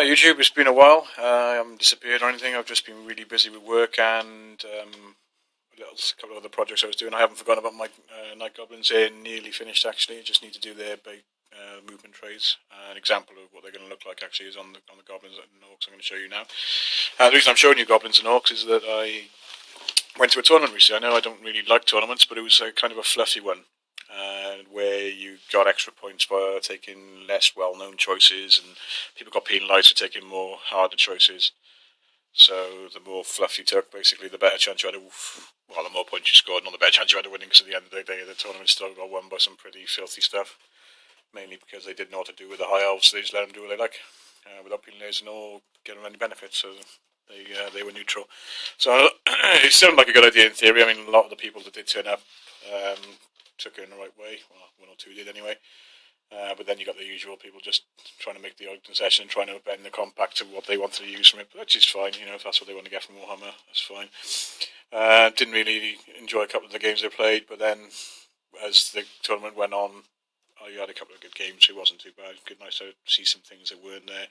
YouTube, it's been a while. I haven't disappeared or anything. I've just been really busy with work and a couple of other projects I was doing. I haven't forgotten about my Night Goblins. They're nearly finished actually. I just need to do their big movement trays. An example of what they're going to look like actually is on the Goblins and Orcs I'm going to show you now. The reason I'm showing you Goblins and Orcs is that I went to a tournament recently. I know I don't really like tournaments, but it was kind of a fluffy one. Where you got extra points for taking less well-known choices, and people got penalised for taking more harder choices. So the more fluff you took, basically, the better chance you had the more points you scored, not the better chance you had of winning, because at the end of the day, the tournament still got won by some pretty filthy stuff. Mainly because they didn't know what to do with the high elves, so they just let them do what they like, without penalising or getting any benefits, so they were neutral. So it sounded like a good idea in theory. I mean, a lot of the people that did turn up took it in the right way. Well, one or two did anyway. But then you got the usual people just trying to make the odd concession, trying to bend the compact to what they wanted to use from it, which is fine. If that's what they want to get from Warhammer, that's fine. Didn't really enjoy a couple of the games they played, but then as the tournament went on, you had a couple of good games. It wasn't too bad. Nice to see some things that weren't there,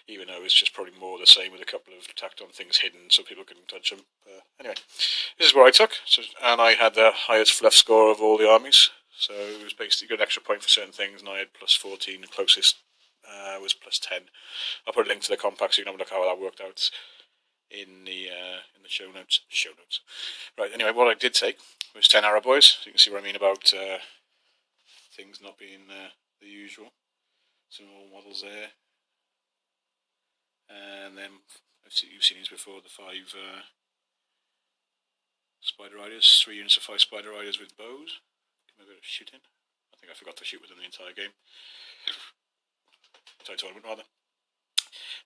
even though it's just probably more the same with a couple of tacked on things hidden so people couldn't touch them. Anyway, this is what I took, and I had the highest fluff score of all the armies. So it was basically got an extra point for certain things, and I had plus 14. The closest was plus 10. I'll put a link to the compact so you can have a look how that worked out in the show notes. Right. Anyway, what I did take was 10 Arrow Boys. So you can see what I mean about things not being the usual. Some more models there, and then you've seen these before. The 5 Spider Riders, 3 units of 5 Spider Riders with bows. A bit of shooting. I think I forgot to shoot with them the entire game. Entire tournament, rather.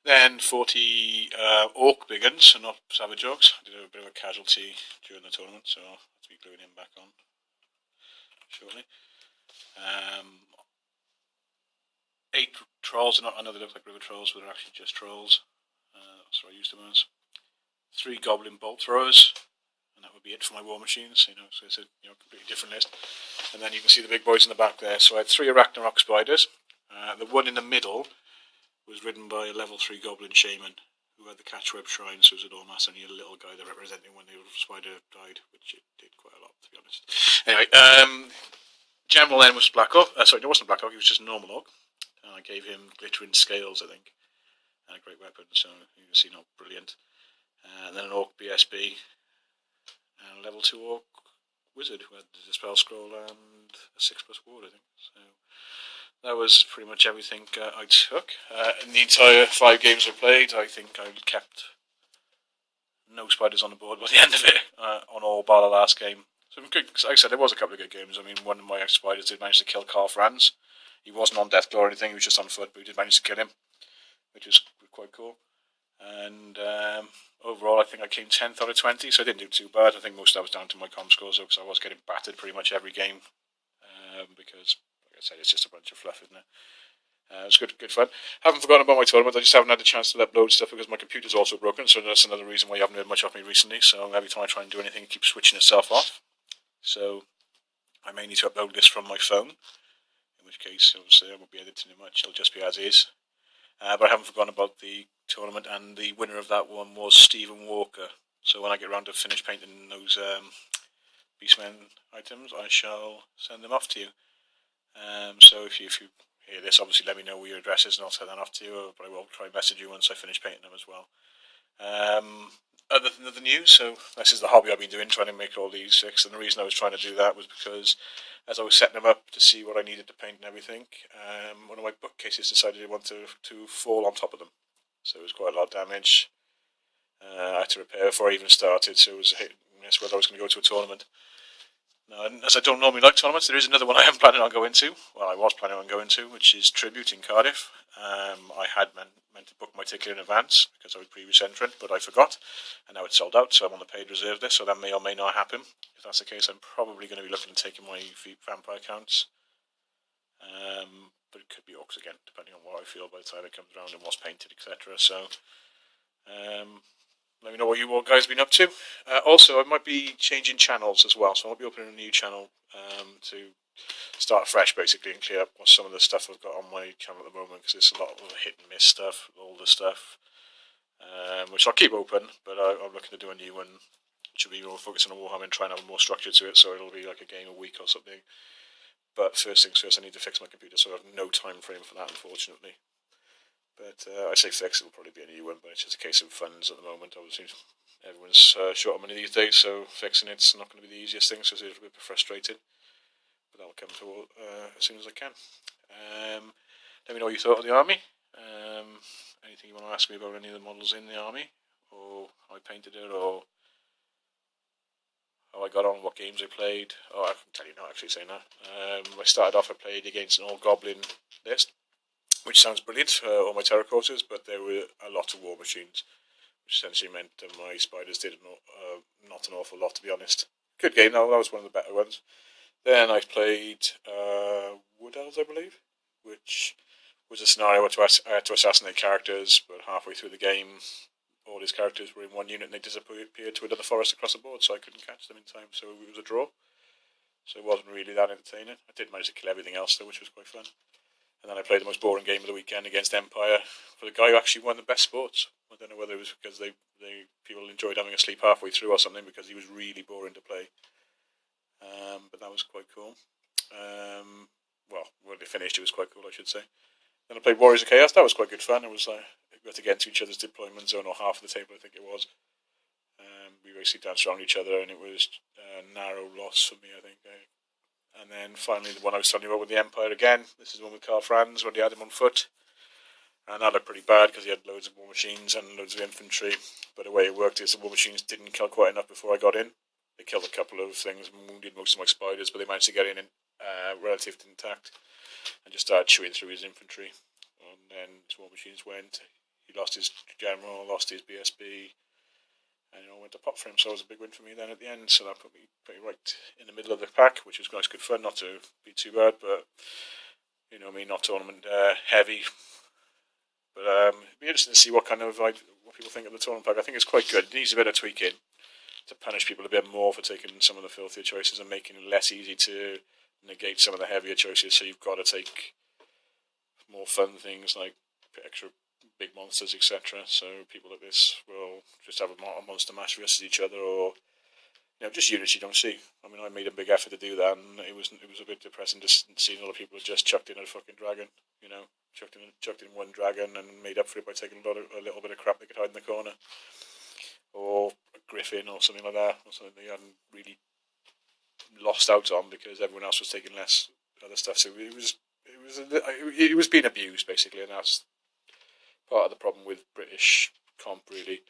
Then 40 Orc big guns, so not Savage Orcs. I did a bit of a casualty during the tournament, so I'll have to be gluing him back on shortly. 8 Trolls, I know they look like river trolls, but they're actually just trolls. That's what I used them as. 3 Goblin Bolt Throwers. And that would be it for my war machines, so it's a completely different list. And then you can see the big boys in the back there. So I had 3 Arachnarok Spiders. The one in the middle was ridden by a level 3 Goblin Shaman who had the Catchweb Shrine, so it was a Dormouse, and he had a little guy that represented when the spider died, which it did quite a lot, to be honest. Anyway, General then was Black Orc. Sorry, it wasn't Black Orc, he was just a normal Orc. And I gave him Glittering Scales, I think, and a great weapon, so you can see not brilliant. And then an Orc BSB. And a level 2 Orc Wizard who had the Dispel Scroll and a 6+ ward, I think. So that was pretty much everything I took. In the entire 5 games I played, I think I kept no spiders on the board by the end of it, on all bar the last game. So good, like I said, there was a couple of good games. I mean, one of my spiders did manage to kill Carl Franz. He wasn't on Deathclaw or anything, he was just on foot, but we did manage to kill him, which was quite cool. And overall, I think I came 10th out of 20, so I didn't do too bad. I think most of that was down to my comp scores, though, because I was getting battered pretty much every game. Because, like I said, it's just a bunch of fluff, isn't it? It was good fun. Haven't forgotten about my tournament. I just haven't had the chance to upload stuff because my computer's also broken, so that's another reason why you haven't heard much of me recently. So every time I try and do anything, it keeps switching itself off. So I may need to upload this from my phone, in which case I won't be editing it much. It'll just be as is. But I haven't forgotten about the tournament, and the winner of that one was Stephen Walker. So when I get around to finish painting those Beastmen items, I shall send them off to you. So if you hear this, obviously let me know where your address is and I'll send that off to you, but I will try and message you once I finish painting them as well. Other than the news, so this is the hobby I've been doing, trying to make all these 6, and the reason I was trying to do that was because as I was setting them up to see what I needed to paint and everything, one of my bookcases decided it wanted to fall on top of them, so it was quite a lot of damage. I had to repair before I even started, so it was a hit and miss whether I was going to go to a tournament. Now, as I don't normally like tournaments, there is another one I am planning on going to. Well, I was planning on going to, which is Tribute in Cardiff. I had meant to book my ticket in advance because I was previous entrant, but I forgot, and now it's sold out, so I'm on the paid reserve list, so that may or may not happen. If that's the case, I'm probably going to be looking at taking my vampire counts. But it could be orcs again, depending on what I feel by the time it comes around and what's painted, etc. So, let me know what you all guys have been up to. Also, I might be changing channels as well, so I'll be opening a new channel to start fresh, basically, and clear up some of the stuff I've got on my channel at the moment, because it's a lot of hit and miss stuff, older stuff, which I'll keep open, but I'm looking to do a new one, which will be more focusing on Warhammer and trying to have more structure to it, so it'll be like a game a week or something. But first things first, I need to fix my computer, so I have no time frame for that, unfortunately. But I say fix, it'll probably be a new one, but it's just a case of funds at the moment. Obviously, everyone's short of money these days, so fixing it's not going to be the easiest thing, so it's a little bit frustrating. But that'll come to as soon as I can. Let me know what you thought of the army. Anything you want to ask me about any of the models in the army, or how I painted it, or how I got on, what games I played. Oh, I can tell you now, actually, saying that. I started off, I played against an all-goblin list, which sounds brilliant, all my terracoters, but there were a lot of war machines, which essentially meant that my spiders did not an awful lot, to be honest. Good game, though. That was one of the better ones. Then I played Wood Elves, I believe, which was a scenario where I had to assassinate characters, but halfway through the game, all his characters were in one unit and they disappeared to another forest across the board, so I couldn't catch them in time, so it was a draw. So it wasn't really that entertaining. I did manage to kill everything else, though, which was quite fun. And then I played the most boring game of the weekend against Empire for the guy who actually won the best sports. I don't know whether it was because people enjoyed having a sleep halfway through or something, because he was really boring to play. But that was quite cool. Well, when they finished, it was quite cool, I should say. Then I played Warriors of Chaos. That was quite good fun. It was we had to get to each other's deployment zone, or half of the table, I think it was. We basically danced around each other, and it was a narrow loss for me, I think. And then finally, the one I was telling you about with the Empire again. This is the one with Karl Franz, when they had him on foot. And that looked pretty bad, because he had loads of war machines and loads of infantry. But the way it worked is the war machines didn't kill quite enough before I got in. They killed a couple of things, wounded most of my spiders, but they managed to get in relatively intact, and just started chewing through his infantry. And then his war machines went. He lost his general, lost his BSB, and it all went to pot for him. So it was a big win for me then at the end. So that put me pretty right in the middle of the pack, which was nice, good fun. Not to be too bad, but you know me, not tournament heavy. But it'd be interesting to see what what people think of the tournament pack. I think it's quite good. It needs a bit of tweaking to punish people a bit more for taking some of the filthier choices and making it less easy to negate some of the heavier choices. So you've got to take more fun things like extra big monsters, etc. So people like this will just have a monster mash versus each other, or just units you don't see. I mean, I made a big effort to do that, and it was a bit depressing just seeing all the people who just chucked in a fucking dragon. Chucked in one dragon and made up for it by taking a little bit of crap they could hide in the corner, or a griffin or something like that, or something they hadn't really lost out on because everyone else was taking less other stuff. So it was being abused basically, and that's part of the problem with British comp. Really,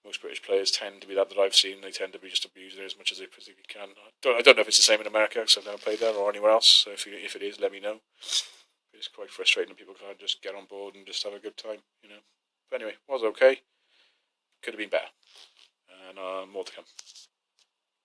most British players tend to be that I've seen. They tend to be just abusing it as much as they physically can. I don't know if it's the same in America, because I've never played there, or anywhere else. So if it is, let me know. It's quite frustrating when people can't just get on board and just have a good time. But anyway, was okay. Could have been better, and more to come.